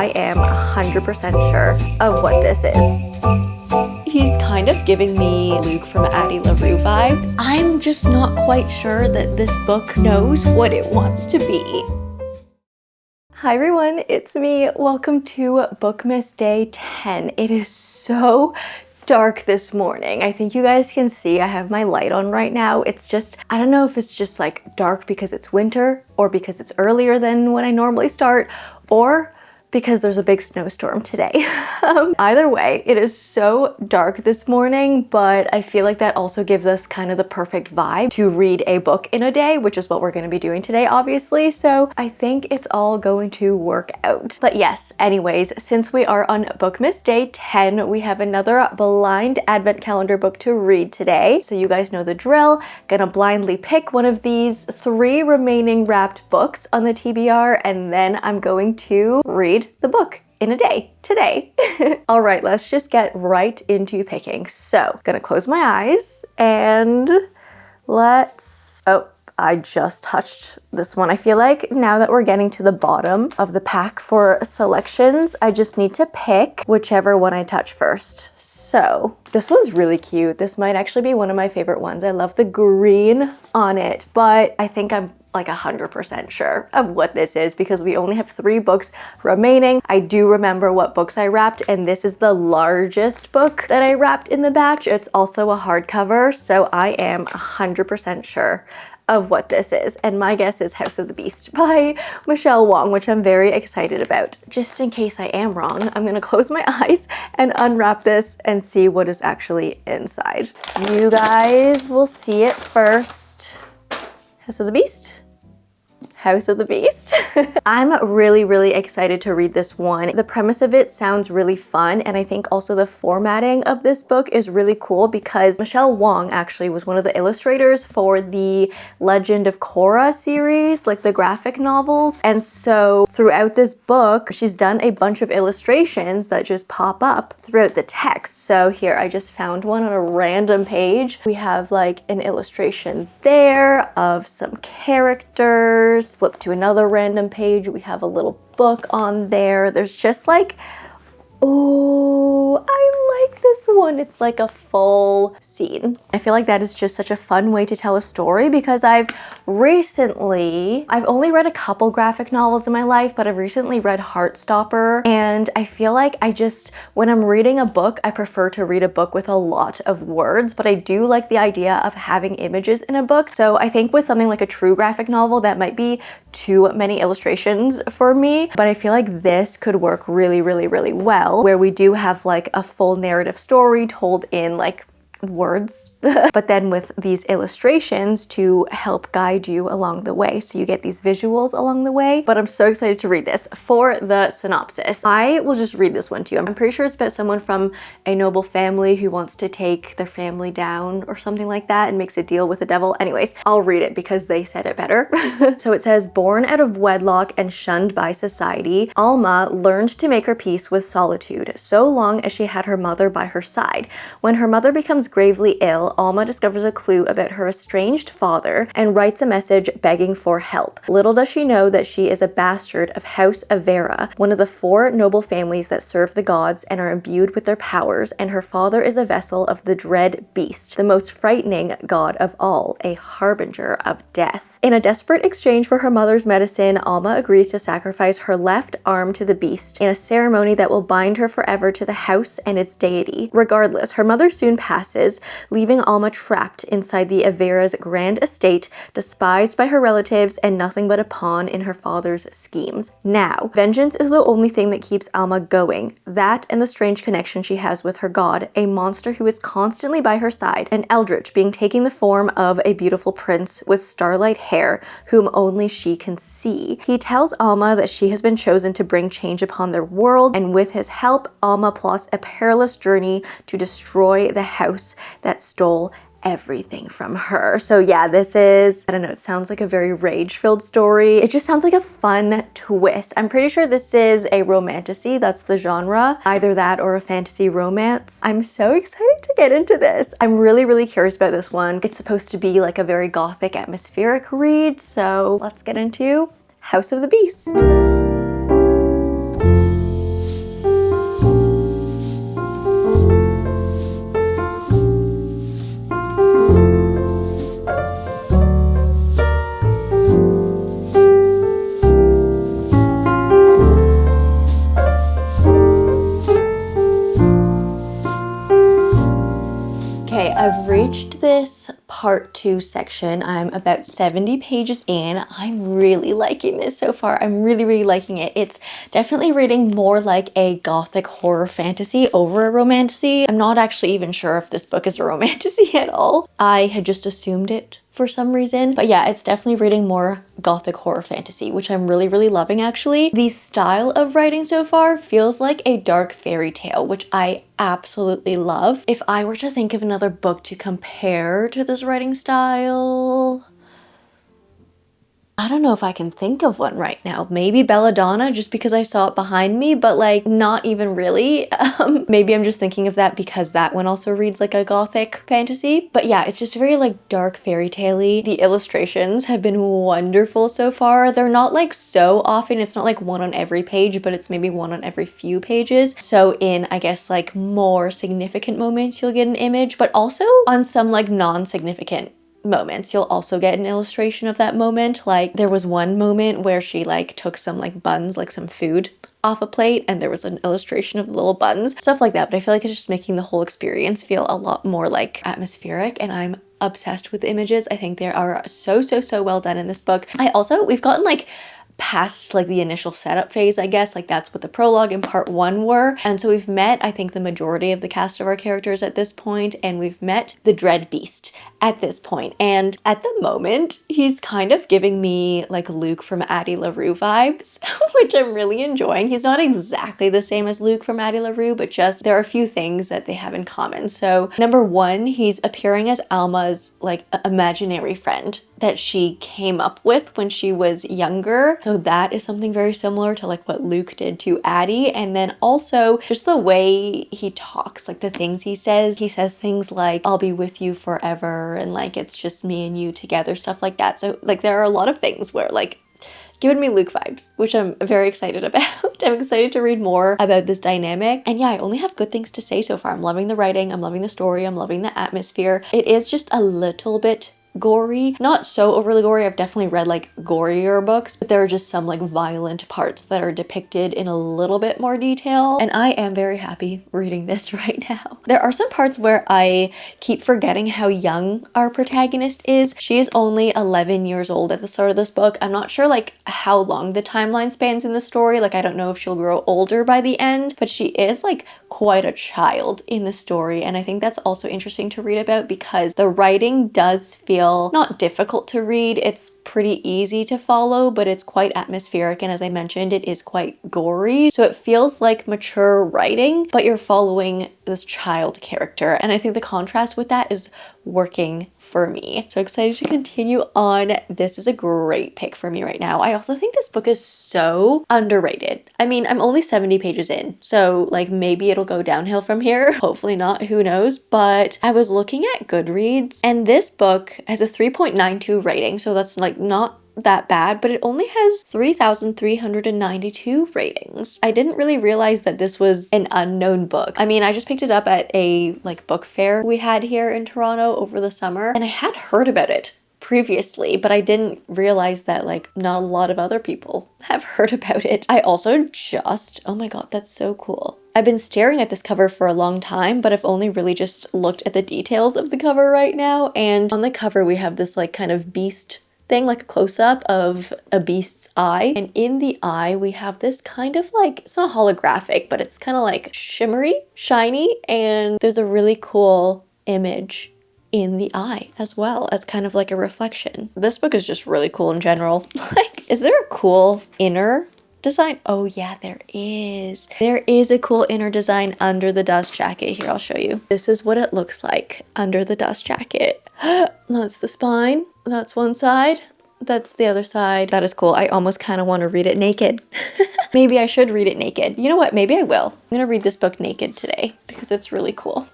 I am 100% sure of what this is. He's kind of giving me Luke from Addie LaRue vibes. I'm just not quite sure that this book knows what it wants to be. Hi everyone, it's me. Welcome to Bookmas Day 10. It is so dark this morning. I think you guys can see I have my light on right now. It's just, I don't know if it's just like dark because it's winter or because it's earlier than when I normally start, or because there's a big snowstorm today. Either way, it is so dark this morning, but I feel like that also gives us kind of the perfect vibe to read a book in a day, which is what we're going to be doing today, obviously. So I think it's all going to work out. But yes, anyways, since we are on Bookmas Day 10, we have another blind advent calendar book to read today. So you guys know the drill. Gonna blindly pick one of these 3 remaining wrapped books on the TBR, and then I'm going to read the book in a day today. All right, let's just get right into picking. So, gonna close my eyes and I just touched this one. I feel like now that we're getting to the bottom of the pack for selections, I just need to pick whichever one I touch first. So this one's really cute. This might actually be one of my favorite ones. I love the green on it, but I think I'm like 100% sure of what this is because we only have 3 books remaining. I do remember what books I wrapped, and this is the largest book that I wrapped in the batch. It's also a hardcover, so I am 100% sure of what this is, and my guess is House of the Beast by Michelle Wong, which I'm very excited about. Just in case I am wrong, I'm gonna close my eyes and unwrap this and see what is actually inside. You guys will see it first. House of the Beast? House of the Beast. I'm really excited to read this one. The premise of it sounds really fun, and I think also the formatting of this book is really cool because Michelle Wong actually was one of the illustrators for the Legend of Korra series, like the graphic novels. And so throughout this book, she's done a bunch of illustrations that just pop up throughout the text. So here, I just found one on a random page. We have like an illustration there of some characters. Flip to another random page, we have a little book on there. There's just like, oh, I like this one. It's like a full scene. I feel like that is just such a fun way to tell a story because I've only read a couple graphic novels in my life, but I've recently read Heartstopper, and I feel like when I'm reading a book, I prefer to read a book with a lot of words, but I do like the idea of having images in a book. So I think with something like a true graphic novel, that might be too many illustrations for me, but I feel like this could work really well, where we do have like a full narrative story told in like words, but then with these illustrations to help guide you along the way. So you get these visuals along the way, but I'm so excited to read this. For the synopsis, I will just read this one to you. I'm pretty sure it's about someone from a noble family who wants to take their family down or something like that and makes a deal with the devil. Anyways, I'll read it because they said it better. So it says, born out of wedlock and shunned by society, Alma learned to make her peace with solitude so long as she had her mother by her side. When her mother becomes gravely ill, Alma discovers a clue about her estranged father and writes a message begging for help. Little does she know that she is a bastard of House Avera, one of the 4 noble families that serve the gods and are imbued with their powers, and her father is a vessel of the dread beast, the most frightening god of all, a harbinger of death. In a desperate exchange for her mother's medicine, Alma agrees to sacrifice her left arm to the beast in a ceremony that will bind her forever to the house and its deity. Regardless, her mother soon passes, leaving Alma trapped inside the Avera's grand estate, despised by her relatives and nothing but a pawn in her father's schemes. Now, vengeance is the only thing that keeps Alma going. That and the strange connection she has with her god, a monster who is constantly by her side, an eldritch being taking the form of a beautiful prince with starlight hair, whom only she can see. He tells Alma that she has been chosen to bring change upon their world, and with his help, Alma plots a perilous journey to destroy the house that stole everything from her. So yeah, this is, I don't know, it sounds like a very rage-filled story. It just sounds like a fun twist. I'm pretty sure this is a romantasy, that's the genre. Either that or a fantasy romance. I'm so excited to get into this. I'm really curious about this one. It's supposed to be like a very gothic, atmospheric read, so let's get into House of the Beast. part 2 section. I'm about 70 pages in. I'm really liking this so far. I'm really liking it. It's definitely reading more like a gothic horror fantasy over a romantasy. I'm not actually even sure if this book is a romantasy at all. I had just assumed it for some reason. But yeah, it's definitely reading more gothic horror fantasy, which I'm really loving actually. The style of writing so far feels like a dark fairy tale, which I absolutely love. If I were to think of another book to compare to this writing style, I don't know if I can think of one right now. Maybe Belladonna, just because I saw it behind me, but like not even really. Maybe I'm just thinking of that because that one also reads like a gothic fantasy. But yeah, it's just very like dark fairy tale-y. The illustrations have been wonderful so far. They're not like so often. It's not like one on every page, but it's maybe one on every few pages. So in, I guess, like more significant moments, you'll get an image, but also on some like non-significant moments you'll also get an illustration of that moment. Like there was one moment where she like took some like buns, like some food off a plate, and there was an illustration of the little buns, stuff like that. But I feel like it's just making the whole experience feel a lot more like atmospheric, and I'm obsessed with the images. I think they are so well done in this book. We've gotten like past like the initial setup phase, I guess. Like that's what the prologue and part 1 were. And so we've met, I think, the majority of the cast of our characters at this point, and we've met the Dread Beast at this point. And at the moment, he's kind of giving me like Luke from Addie LaRue vibes, which I'm really enjoying. He's not exactly the same as Luke from Addie LaRue, but just there are a few things that they have in common. So number 1, he's appearing as Alma's like imaginary friend that she came up with when she was younger. So that is something very similar to like what Luke did to Addie. And then also just the way he talks, like the things he says things like, I'll be with you forever, and like, it's just me and you together, stuff like that. So like there are a lot of things where like giving me Luke vibes, which I'm very excited about. I'm excited to read more about this dynamic. And yeah, I only have good things to say so far. I'm loving the writing, I'm loving the story, I'm loving the atmosphere. It is just a little bit gory, not so overly gory. I've definitely read like gorier books, but there are just some like violent parts that are depicted in a little bit more detail, and I am very happy reading this right now. There are some parts where I keep forgetting how young our protagonist is. She is only 11 years old at the start of this book. I'm not sure like how long the timeline spans in the story. Like I don't know if she'll grow older by the end, but she is like quite a child in the story, and I think that's also interesting to read about because the writing does feel not difficult to read. It's pretty easy to follow, but it's quite atmospheric, and as I mentioned, it is quite gory. So it feels like mature writing, but you're following this child character, and I think the contrast with that is working for me. So excited to continue on. This is a great pick for me right now. I also think this book is so underrated. I mean, I'm only 70 pages in, so like maybe it'll go downhill from here. Hopefully not, who knows? But I was looking at Goodreads, and this book has a 3.92 rating, so that's like not that bad, but it only has 3,392 ratings. I didn't really realize that this was an unknown book. I mean, I just picked it up at a like book fair we had here in Toronto over the summer, and I had heard about it previously, but I didn't realize that like not a lot of other people have heard about it. I also oh my god, that's so cool. I've been staring at this cover for a long time, but I've only really just looked at the details of the cover right now, and on the cover we have this like kind of beast thing, like a close-up of a beast's eye, and in the eye we have this kind of like, it's not holographic, but it's kind of like shimmery, shiny, and there's a really cool image in the eye as well as kind of like a reflection. This book is just really cool in general. Like, is there a cool inner design? Oh yeah, there is. There is a cool inner design under the dust jacket. Here, I'll show you. This is what it looks like under the dust jacket. That's the spine. That's one side. That's the other side. That is cool. I almost kind of want to read it naked. Maybe I should read it naked. You know what? Maybe I will. I'm gonna read this book naked today because it's really cool.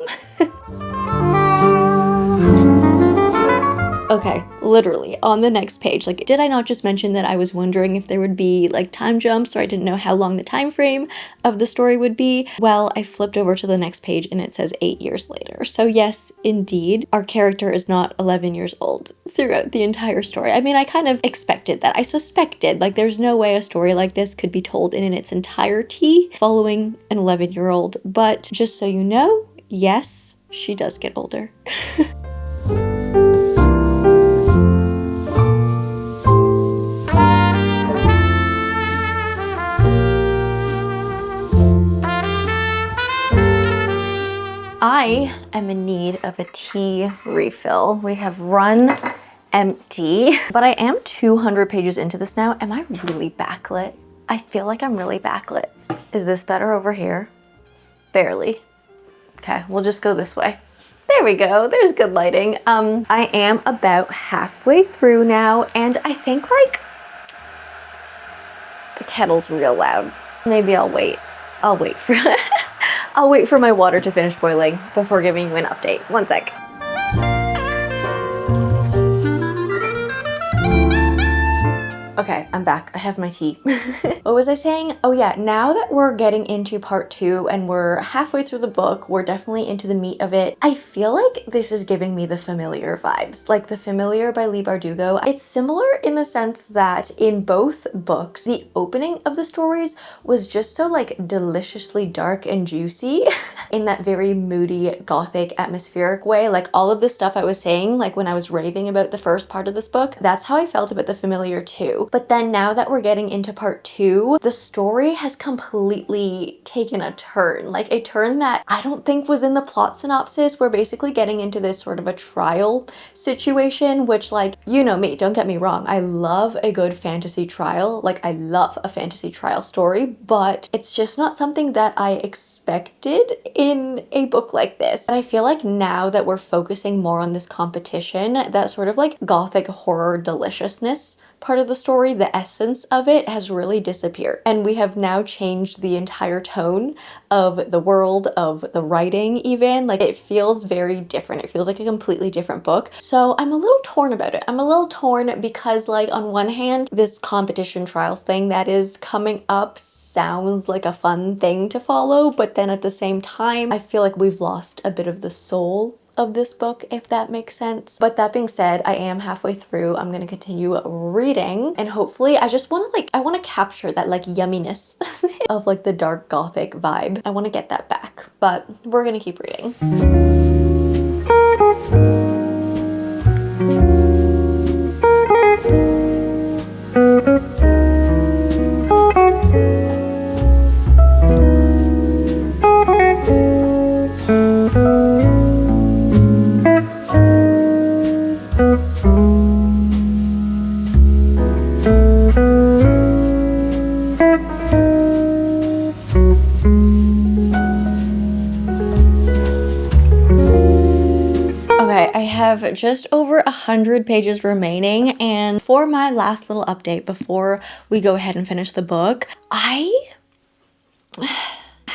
Okay, literally on the next page, like, did I not just mention that I was wondering if there would be like time jumps, or I didn't know how long the time frame of the story would be? Well, I flipped over to the next page and it says 8 years later. So yes, indeed, our character is not 11 years old throughout the entire story. I mean, I kind of expected that. I suspected, like, there's no way a story like this could be told in its entirety following an 11-year-old. But just so you know, yes, she does get older. I am in need of a tea refill. We have run empty, but I am 200 pages into this now. Am I really backlit? I feel like I'm really backlit. Is this better over here? Barely. Okay, we'll just go this way. There we go, there's good lighting. I am about halfway through now, and I think like the kettle's real loud. Maybe I'll wait. I'll wait for I'll wait for my water to finish boiling before giving you an update. One sec. Okay, I'm back. I have my tea. What was I saying? Oh yeah, now that we're getting into part 2 and we're halfway through the book, we're definitely into the meat of it. I feel like this is giving me the Familiar vibes. Like The Familiar by Leigh Bardugo. It's similar in the sense that in both books, the opening of the stories was just so like deliciously dark and juicy in that very moody, gothic, atmospheric way. Like all of the stuff I was saying, like when I was raving about the first part of this book, that's how I felt about The Familiar too. But then now that we're getting into part 2, the story has completely taken a turn. Like a turn that I don't think was in the plot synopsis. We're basically getting into this sort of a trial situation, which like, you know me, don't get me wrong. I love a good fantasy trial. Like I love a fantasy trial story, but it's just not something that I expected in a book like this. And I feel like now that we're focusing more on this competition, that sort of like gothic horror deliciousness part of the story, the essence of it has really disappeared. And we have now changed the entire tone of the world, of the writing even. Like it feels very different. It feels like a completely different book. So I'm a little torn about it. I'm a little torn because like on one hand, this competition trials thing that is coming up sounds like a fun thing to follow. But then at the same time, I feel like we've lost a bit of the soul of this book, if that makes sense. But that being said, I am halfway through. I'm gonna continue reading and hopefully I just want to I want to capture that like yumminess of like the dark gothic vibe. I want to get that back, but we're gonna keep reading. Just over 100 pages remaining, and for my last little update before we go ahead and finish the book, how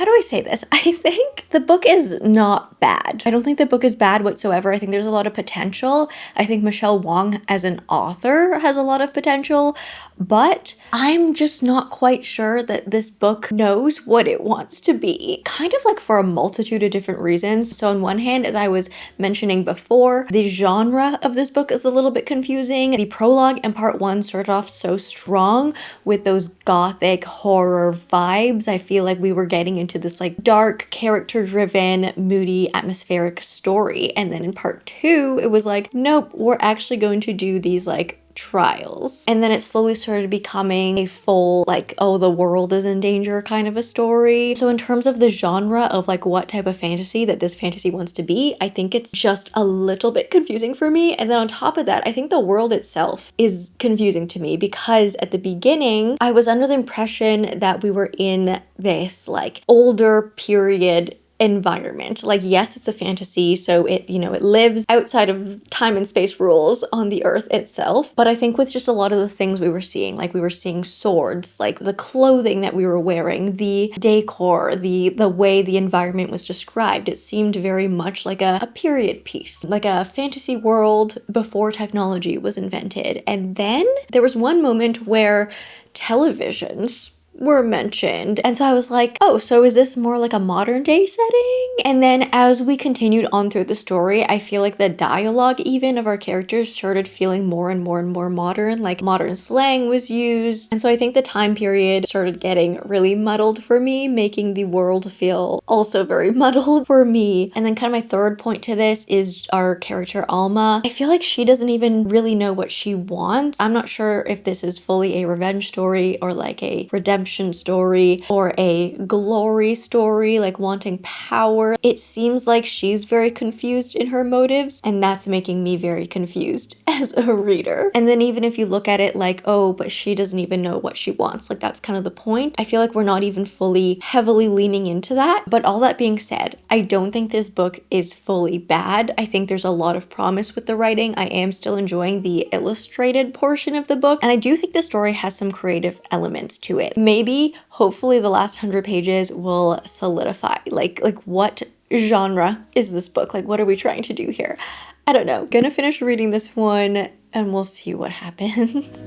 do I say this? I think the book is not bad. I don't think the book is bad whatsoever. I think there's a lot of potential. I think Michelle Wong as an author has a lot of potential, but I'm just not quite sure that this book knows what it wants to be, kind of like for a multitude of different reasons. So on one hand, as I was mentioning before, the genre of this book is a little bit confusing. The prologue and part 1 started off so strong with those gothic horror vibes. I feel like we were getting into this like dark, character-driven, moody, atmospheric story. And then in part 2, it was like, nope, we're actually going to do these like trials. And then it slowly started becoming a full like, oh, the world is in danger kind of a story. So in terms of the genre of like what type of fantasy that this fantasy wants to be, I think it's just a little bit confusing for me. And then on top of that, I think the world itself is confusing to me because at the beginning, I was under the impression that we were in this like older period environment. Like, yes, it's a fantasy, so it, you know, it lives outside of time and space rules on the earth itself. But I think with just a lot of the things we were seeing, like we were seeing swords, like the clothing that we were wearing, the decor, the way the environment was described, it seemed very much like a period piece, like a fantasy world before technology was invented. And then there was one moment where televisions were mentioned. And so I was like, oh, so is this more like a modern day setting? And then as we continued on through the story, I feel like the dialogue even of our characters started feeling more and more and more modern, like modern slang was used. And so I think the time period started getting really muddled for me, making the world feel also very muddled for me. And then kind of my third point to this is our character Alma. I feel like she doesn't even really know what she wants. I'm not sure if this is fully a revenge story or like a redemption redemption story or a glory story, like wanting power. It seems like she's very confused in her motives, and that's making me very confused as a reader. And then even if you look at it like, oh, but she doesn't even know what she wants, like that's kind of the point. I feel like we're not even fully heavily leaning into that. But all that being said, I don't think this book is fully bad. I think there's a lot of promise with the writing. I am still enjoying the illustrated portion of the book, and I do think the story has some creative elements to it. Maybe, hopefully, the last 100 pages will solidify like what genre is this book? Like, what are we trying to do here? I don't know. Gonna finish reading this one and we'll see what happens.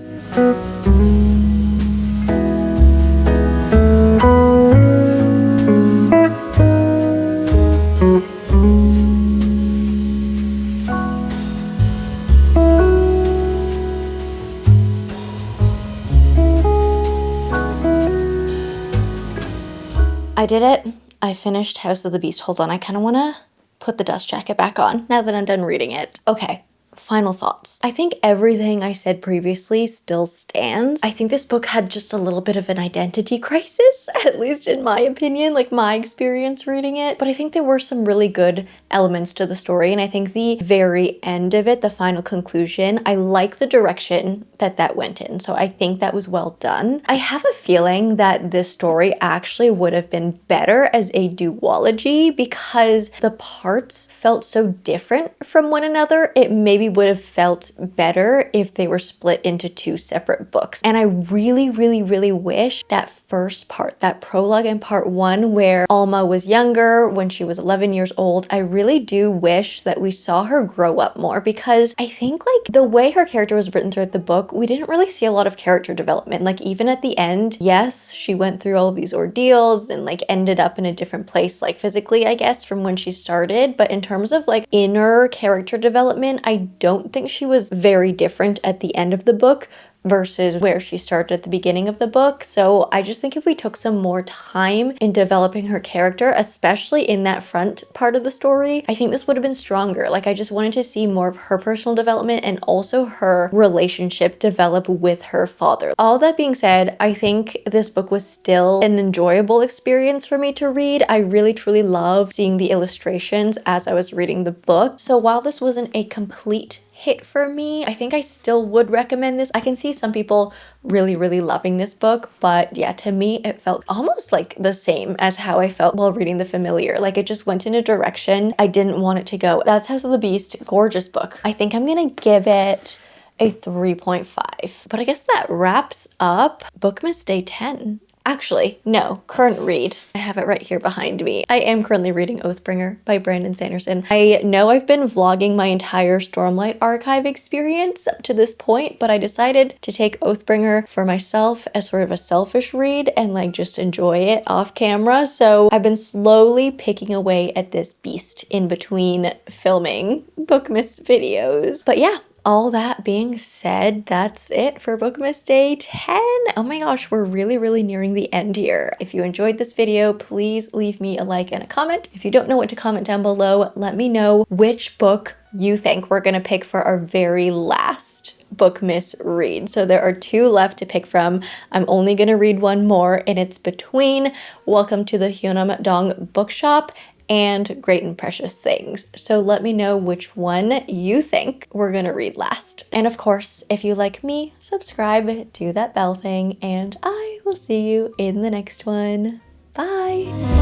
I did it. I finished House of the Beast. Hold on, I kind of want to put the dust jacket back on now that I'm done reading it. Okay. Final thoughts. I think everything I said previously still stands. I think this book had just a little bit of an identity crisis, at least in my opinion, like my experience reading it. But I think there were some really good elements to the story, and I think the very end of it, the final conclusion, I like the direction that went in. So I think that was well done. I have a feeling that this story actually would have been better as a duology because the parts felt so different from one another. It maybe would have felt better if they were split into two separate books. And I really, really, really wish that first part, that prologue in part 1 where Alma was younger when she was 11 years old, I really do wish that we saw her grow up more, because I think like the way her character was written throughout the book, we didn't really see a lot of character development. Like even at the end, yes, she went through all of these ordeals and like ended up in a different place, like physically, I guess, from when she started. But in terms of like inner character development, I don't think she was very different at the end of the book versus where she started at the beginning of the book. So I just think if we took some more time in developing her character, especially in that front part of the story, I think this would have been stronger. Like I just wanted to see more of her personal development and also her relationship develop with her father. All that being said, I think this book was still an enjoyable experience for me to read. I really truly love seeing the illustrations as I was reading the book. So while this wasn't a complete hit for me, I think I still would recommend this. I can see some people really, really loving this book, but yeah, to me, it felt almost like the same as how I felt while reading The Familiar. Like it just went in a direction I didn't want it to go. That's House of the Beast, gorgeous book. I think I'm gonna give it a 3.5. But I guess that wraps up Bookmas Day 10. Actually, no, current read. I have it right here behind me. I am currently reading Oathbringer by Brandon Sanderson. I know I've been vlogging my entire Stormlight Archive experience up to this point, but I decided to take Oathbringer for myself as sort of a selfish read and like just enjoy it off camera. So I've been slowly picking away at this beast in between filming Bookmas videos. But yeah, all that being said, that's it for Bookmas Day 10. Oh my gosh, we're really, really nearing the end here. If you enjoyed this video, please leave me a like and a comment. If you don't know what to comment down below, let me know which book you think we're gonna pick for our very last Bookmas read. So there are 2 left to pick from. I'm only gonna read one more, and it's between Welcome to the Hyunam Dong Bookshop and Great and Precious Things. So let me know which one you think we're gonna read last. And of course, if you like me, subscribe, do that bell thing, and I will see you in the next one. Bye!